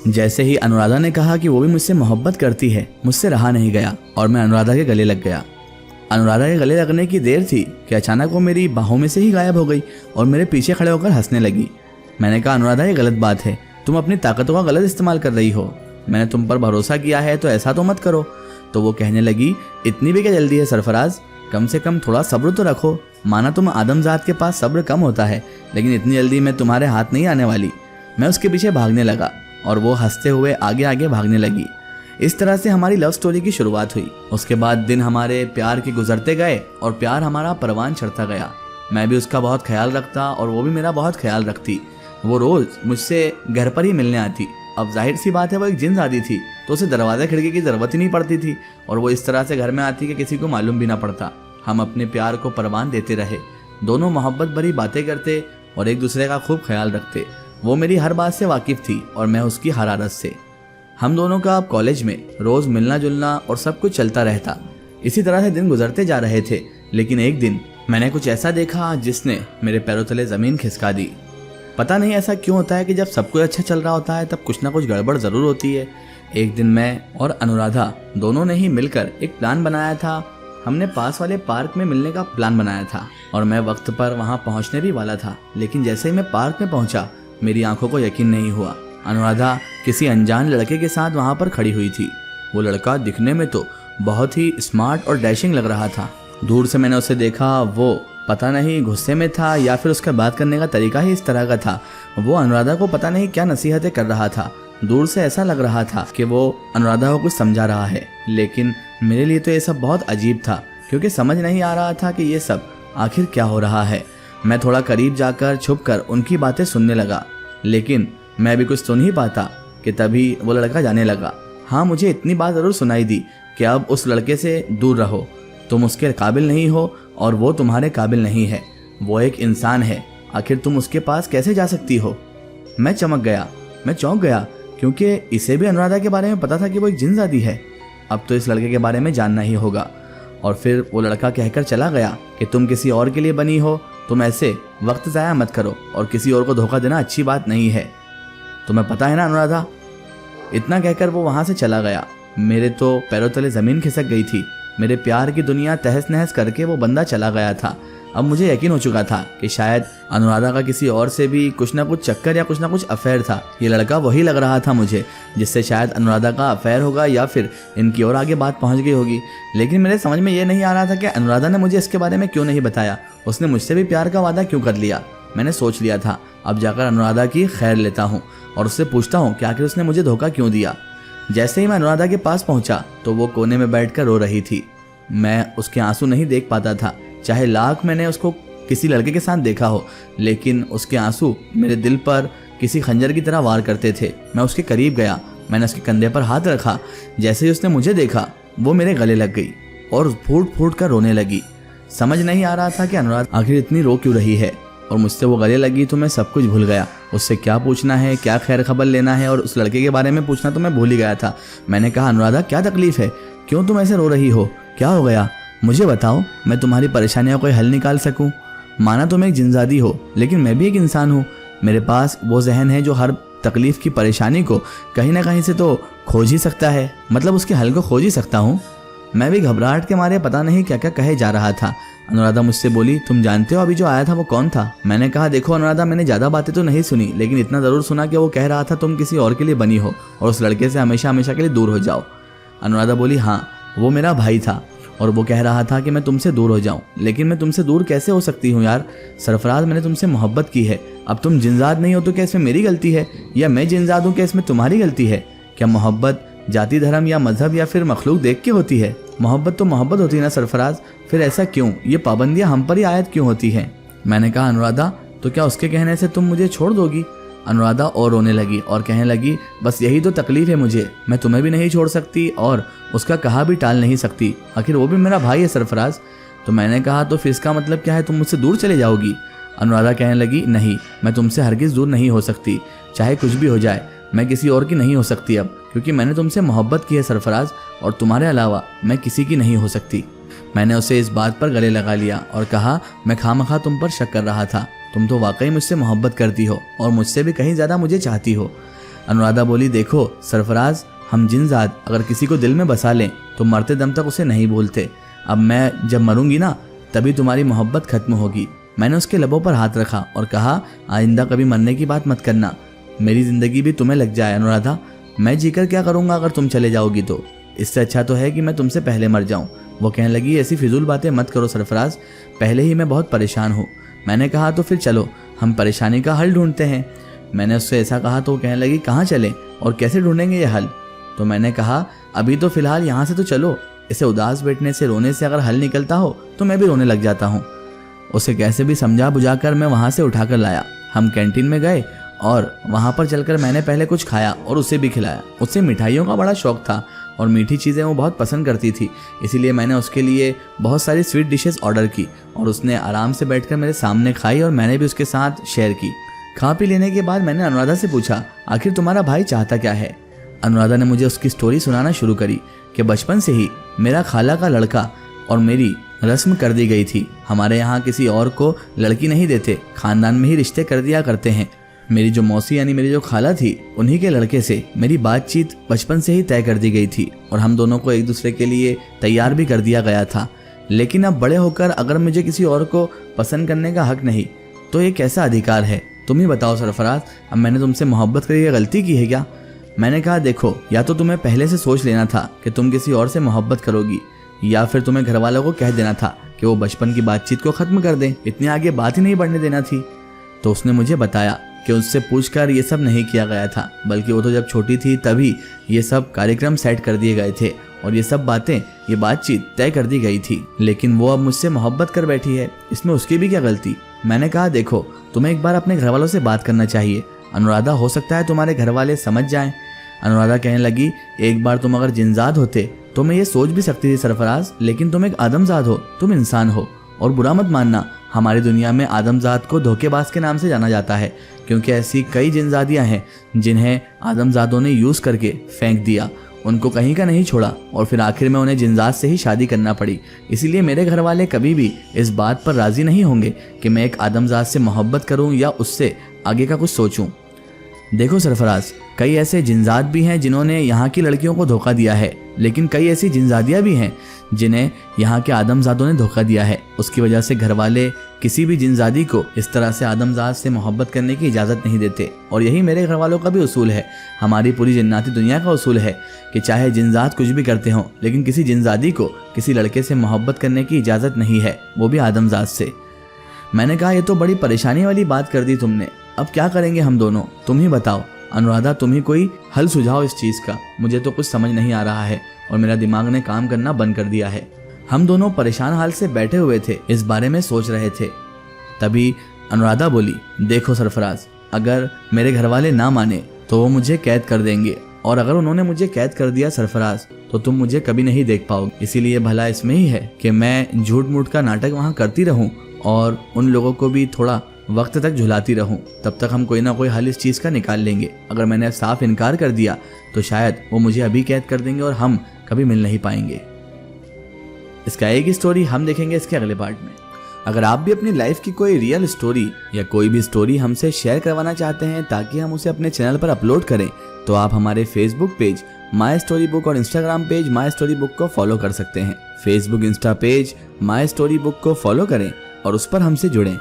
जैसे ही अनुराधा ने कहा कि वो भी मुझसे मोहब्बत करती है, मुझसे रहा नहीं गया और मैं अनुराधा के गले लग गया। अनुराधा के गले लगने की देर थी कि अचानक वो मेरी बाहों में से ही गायब हो गई और मेरे पीछे खड़े होकर हंसने लगी। मैंने कहा, अनुराधा ये गलत बात है, तुम अपनी ताकतों का गलत इस्तेमाल कर रही हो। मैंने तुम पर भरोसा किया है तो ऐसा तो मत करो। तो वो कहने लगी, इतनी भी क्या जल्दी है सरफराज, कम से कम थोड़ा सब्र तो रखो। माना तुम आदमजात के पास सब्र कम होता है, लेकिन इतनी जल्दी मैं तुम्हारे हाथ नहीं आने वाली। मैं उसके पीछे भागने लगा और वो हंसते हुए आगे आगे भागने लगी। इस तरह से हमारी लव स्टोरी की शुरुआत हुई। उसके बाद दिन हमारे प्यार के गुजरते गए और प्यार हमारा परवान चढ़ता गया। मैं भी उसका बहुत ख्याल रखता और वो भी मेरा बहुत ख्याल रखती। वो रोज़ मुझसे घर पर ही मिलने आती। अब जाहिर सी बात है, वो एक जिन्नज़ादी थी तो उसे दरवाज़ा खिड़की की ज़रूरत ही नहीं पड़ती थी और वो इस तरह से घर में आती कि किसी को मालूम भी ना पड़ता। हम अपने प्यार को परवान देते रहे, दोनों मोहब्बत भरी बातें करते और एक दूसरे का खूब ख्याल रखते। वो मेरी हर बात से वाकिफ़ थी और मैं उसकी हर आदत से। हम दोनों का अब कॉलेज में रोज़ मिलना जुलना और सब कुछ चलता रहता। इसी तरह से दिन गुजरते जा रहे थे, लेकिन एक दिन मैंने कुछ ऐसा देखा जिसने मेरे पैरों तले ज़मीन खिसका दी। पता नहीं ऐसा क्यों होता है कि जब सब कुछ अच्छा चल रहा होता है तब कुछ ना कुछ गड़बड़ ज़रूर होती है। एक दिन मैं और अनुराधा दोनों ने ही मिलकर एक प्लान बनाया था। हमने पास वाले पार्क में मिलने का प्लान बनाया था और मैं वक्त पर वहां पहुंचने भी वाला था, लेकिन जैसे ही मैं पार्क में पहुंचा मेरी आंखों को यकीन नहीं हुआ। अनुराधा किसी अनजान लड़के के साथ वहां पर खड़ी हुई थी। वो लड़का दिखने में तो बहुत ही स्मार्ट और डैशिंग लग रहा था। दूर से मैंने उसे देखा, वो पता नहीं गुस्से में था या फिर उसका बात करने का तरीका ही इस तरह का था। वो अनुराधा को पता नहीं क्या नसीहतें कर रहा था। दूर से ऐसा लग रहा था कि वो अनुराधा को कुछ समझा रहा है, लेकिन मेरे लिए तो ये सब बहुत अजीब था क्योंकि समझ नहीं आ रहा था कि ये सब आखिर क्या हो रहा है। मैं थोड़ा करीब जाकर छुपकर उनकी बातें सुनने लगा, लेकिन मैं भी कुछ सुन ही पाता कि तभी वो लड़का जाने लगा। हाँ, मुझे इतनी बात ज़रूर सुनाई दी कि अब उस लड़के से दूर रहो, तुम उसके काबिल नहीं हो और वो तुम्हारे काबिल नहीं है। वो एक इंसान है, आखिर तुम उसके पास कैसे जा सकती हो। मैं चौंक गया क्योंकि इसे भी अनुराधा के बारे में पता था कि वो एक जिन्नज़ादी है। अब तो इस लड़के के बारे में जानना ही होगा। और फिर वो लड़का कहकर चला गया कि तुम किसी और के लिए बनी हो, तुम ऐसे वक्त ज़ाया मत करो और किसी और को धोखा देना अच्छी बात नहीं है, तुम्हें पता है ना अनुराधा। इतना कहकर वो वहाँ से चला गया। मेरे तो पैरों तले ज़मीन खिसक गई थी। मेरे प्यार की दुनिया तहस नहस करके वो बंदा चला गया था। अब मुझे यकीन हो चुका था कि शायद अनुराधा का किसी और से भी कुछ ना कुछ चक्कर या कुछ ना कुछ अफेयर था। ये लड़का वही लग रहा था मुझे जिससे शायद अनुराधा का अफेयर होगा या फिर इनकी और आगे बात पहुंच गई होगी। लेकिन मेरे समझ में ये नहीं आ रहा था कि अनुराधा ने मुझे इसके बारे में क्यों नहीं बताया। उसने मुझसे भी प्यार का वादा क्यों कर लिया। मैंने सोच लिया था अब जाकर अनुराधा की खैर लेता हूँ और उससे पूछता हूँ कि आखिर उसने मुझे धोखा क्यों दिया। जैसे ही मैं अनुराधा के पास पहुंचा तो वो कोने में बैठकर रो रही थी। मैं उसके आंसू नहीं देख पाता था, चाहे लाख मैंने उसको किसी लड़के के साथ देखा हो, लेकिन उसके आंसू मेरे दिल पर किसी खंजर की तरह वार करते थे। मैं उसके करीब गया, मैंने उसके कंधे पर हाथ रखा। जैसे ही उसने मुझे देखा वो मेरे गले लग गई और फूट फूट कर रोने लगी। समझ नहीं आ रहा था कि अनुराधा आखिर इतनी रो क्यों रही है। और मुझसे वो गले लगी तो मैं सब कुछ भूल गया। उससे क्या पूछना है, क्या खैर खबर लेना है और उस लड़के के बारे में पूछना तो मैं भूल ही गया था। मैंने कहा, अनुराधा क्या तकलीफ है, क्यों तुम ऐसे रो रही हो, क्या हो गया, मुझे बताओ, मैं तुम्हारी परेशानियों का हल निकाल सकूं। माना तुम एक जिन्नज़ादी हो, लेकिन मैं भी एक इंसान हूँ। मेरे पास वो जहन है जो हर तकलीफ की परेशानी को कहीं ना कहीं से तो खोज ही सकता है, मतलब उसके हल को खोज ही सकता हूँ। मैं भी घबराहट के मारे पता नहीं क्या क्या कहे जा रहा था। अनुराधा मुझसे बोली, तुम जानते हो अभी जो आया था वो कौन था। मैंने कहा, देखो अनुराधा, मैंने ज़्यादा बातें तो नहीं सुनी, लेकिन इतना ज़रूर सुना कि वो कह रहा था तुम किसी और के लिए बनी हो और उस लड़के से हमेशा हमेशा के लिए दूर हो जाओ। अनुराधा बोली, हाँ, वो मेरा भाई था और वो कह रहा था कि मैं तुमसे दूर हो जाऊं। लेकिन मैं तुमसे दूर कैसे हो सकती हूँ यार, सरफराज, मैंने तुमसे मोहब्बत की है। अब तुम जिन्नज़ाद नहीं हो तो क्या इसमें मेरी गलती है, या मैं जिन्नज़ाद हूँ क्या इसमें तुम्हारी गलती है। क्या मोहब्बत जाति धर्म या मजहब या फिर मखलूक देख के होती है? मोहब्बत तो मोहब्बत होती है ना सरफराज, फिर ऐसा क्यों, ये पाबंदियां हम पर ही आयत क्यों होती हैं। मैंने कहा, अनुराधा, तो क्या उसके कहने से तुम मुझे छोड़ दोगी। अनुराधा और रोने लगी और कहने लगी, बस यही तो तकलीफ है मुझे, मैं तुम्हें भी नहीं छोड़ सकती और उसका कहा भी टाल नहीं सकती, आखिर वो भी मेरा भाई है सरफराज। तो मैंने कहा, तो फिर इसका मतलब क्या है, तुम मुझसे दूर चले जाओगी। अनुराधा कहने लगी, नहीं, मैं तुमसे हरगिज़ दूर नहीं हो सकती, चाहे कुछ भी हो जाए। मैं किसी और की नहीं हो सकती अब, क्योंकि मैंने तुमसे मोहब्बत की है सरफराज, और तुम्हारे अलावा मैं किसी की नहीं हो सकती। मैंने उसे इस बात पर गले लगा लिया और कहा, मैं खामखा तुम पर शक कर रहा था, तुम तो वाकई मुझसे मोहब्बत करती हो और मुझसे भी कहीं ज़्यादा मुझे चाहती हो। अनुराधा बोली, देखो सरफराज, हम जिनजात अगर किसी को दिल में बसा लें तो मरते दम तक उसे नहीं भूलते। अब मैं जब मरूंगी ना, तभी तुम्हारी मोहब्बत खत्म होगी। मैंने उसके लबों पर हाथ रखा और कहा, आइंदा कभी मरने की बात मत करना, मेरी जिंदगी भी तुम्हें लग जाए अनुराधा। मैं जीकर क्या करूंगा अगर तुम चले जाओगी तो? इससे अच्छा तो है कि मैं तुमसे पहले मर जाऊं। वो कहने लगी, ऐसी फिजूल बातें मत करो सरफराज, पहले ही मैं बहुत परेशान हूँ। मैंने कहा, तो फिर चलो हम परेशानी का हल ढूंढते हैं। मैंने उससे ऐसा कहा तो वो कहने लगी, कहाँ चलें और कैसे ढूंढेंगे ये हल? तो मैंने कहा, अभी तो फिलहाल यहाँ से तो चलो। इसे उदास बैठने से, रोने से अगर हल निकलता हो तो मैं भी रोने लग जाता हूँ। उसे कैसे भी समझा बुझाकर मैं वहाँ से उठाकर लाया। हम कैंटीन में गए और वहाँ पर चलकर मैंने पहले कुछ खाया और उसे भी खिलाया। उसे मिठाइयों का बड़ा शौक था और मीठी चीज़ें वो बहुत पसंद करती थी, इसीलिए मैंने उसके लिए बहुत सारी स्वीट डिशेस ऑर्डर की और उसने आराम से बैठकर मेरे सामने खाई और मैंने भी उसके साथ शेयर की। खा पी लेने के बाद मैंने अनुराधा से पूछा, आखिर तुम्हारा भाई चाहता क्या है? अनुराधा ने मुझे उसकी स्टोरी सुनाना शुरू करी कि बचपन से ही मेरा खाला का लड़का और मेरी रस्म कर दी गई थी। हमारे यहाँ किसी और को लड़की नहीं देते, खानदान में ही रिश्ते कर दिया करते हैं। मेरी जो मौसी यानी मेरी जो खाला थी, उन्हीं के लड़के से मेरी बातचीत बचपन से ही तय कर दी गई थी और हम दोनों को एक दूसरे के लिए तैयार भी कर दिया गया था। लेकिन अब बड़े होकर अगर मुझे किसी और को पसंद करने का हक नहीं, तो ये कैसा अधिकार है? तुम ही बताओ सरफराज, अब मैंने तुमसे मोहब्बत करके गलती की है क्या? मैंने कहा, देखो, या तो तुम्हें पहले से सोच लेना था कि तुम किसी और से मोहब्बत करोगी, या फिर तुम्हें घर वालों को कह देना था कि वो बचपन की बातचीत को खत्म कर दें, इतनी आगे बात ही नहीं बढ़ने देना थी। तो उसने मुझे बताया कि उससे पूछकर ये सब नहीं किया गया था, बल्कि वो तो जब छोटी थी तभी ये सब कार्यक्रम सेट कर दिए गए थे और ये सब बातें, ये बातचीत तय कर दी गई थी। लेकिन वो अब मुझसे मोहब्बत कर बैठी है, इसमें उसकी भी क्या गलती? मैंने कहा, देखो, तुम्हें एक बार अपने घर वालों से बात करना चाहिए अनुराधा, हो सकता है तुम्हारे घर वाले समझ जाएं। अनुराधा कहने लगी, एक बार तुम अगर जिनजात होते तो मैं ये सोच भी सकती थी सरफराज, लेकिन तुम एक आदमजात हो, तुम इंसान हो। और बुरा मत मानना, हमारी दुनिया में आदमजात को धोखेबाज के नाम से जाना जाता है, क्योंकि ऐसी कई जिनजादियां हैं जिन्हें आदमजादों ने यूज करके फेंक दिया, उनको कहीं का नहीं छोड़ा और फिर आखिर में उन्हें जिनजात से ही शादी करना पड़ी। इसीलिए मेरे घर वाले कभी भी इस बात पर राजी नहीं होंगे कि मैं एक आदमजात से मोहब्बत करूं या उससे आगे का कुछ सोचूं। देखो सरफराज, कई ऐसे जिनजात भी हैं जिन्होंने यहाँ की लड़कियों को धोखा दिया है, लेकिन कई ऐसी जिनजादियाँ भी हैं जिन्हें यहाँ के आदमजादों ने धोखा दिया है। उसकी वजह से घर वाले किसी भी जिनजादी को इस तरह से आदमजात से मोहब्बत करने की इजाज़त नहीं देते। और यही मेरे घर वालों का भी उसूल है, हमारी पूरी जन्नाती दुनिया का उसूल है कि चाहे जिनजात कुछ भी करते हों, लेकिन किसी जिनजादी को किसी लड़के से मोहब्बत करने की इजाज़त नहीं है, वो भी आदमजात से। मैंने कहा, ये तो बड़ी परेशानी वाली बात कर दी तुमने, अब क्या करेंगे हम दोनों? तुम ही बताओ अनुराधा, तुम ही कोई हल सुझाओ इस चीज़ का। मुझे तो कुछ समझ नहीं आ रहा है और मेरा दिमाग ने काम करना बंद कर दिया है। हम दोनों परेशान हाल से बैठे हुए थे, इस बारे में सोच रहे थे। तभी अनुराधा बोली, देखो सरफराज, अगर मेरे घर वाले ना माने तो वो मुझे कैद कर देंगे, और अगर उन्होंने मुझे कैद कर दिया सरफराज, तो तुम मुझे कभी नहीं देख पाओगे। इसीलिए भला इसमें ही है कि मैं झूठ मूठ का नाटक वहाँ करती रहूँ और उन लोगों को भी थोड़ा वक्त तक झुलाती रहूं। तब तक हम कोई ना कोई हल इस चीज़ का निकाल लेंगे। अगर मैंने साफ इनकार कर दिया तो शायद वो मुझे अभी कैद कर देंगे और हम कभी मिल नहीं पाएंगे। इसका एक ही स्टोरी हम देखेंगे इसके अगले पार्ट में। अगर आप भी अपनी लाइफ की कोई रियल स्टोरी या कोई भी स्टोरी हमसे शेयर करवाना चाहते हैं ताकि हम उसे अपने चैनल पर अपलोड करें, तो आप हमारे Facebook page my story book और Instagram page my story book को फॉलो कर सकते हैं। Facebook insta page my story book को फॉलो करें और उस पर हमसे जुड़ें।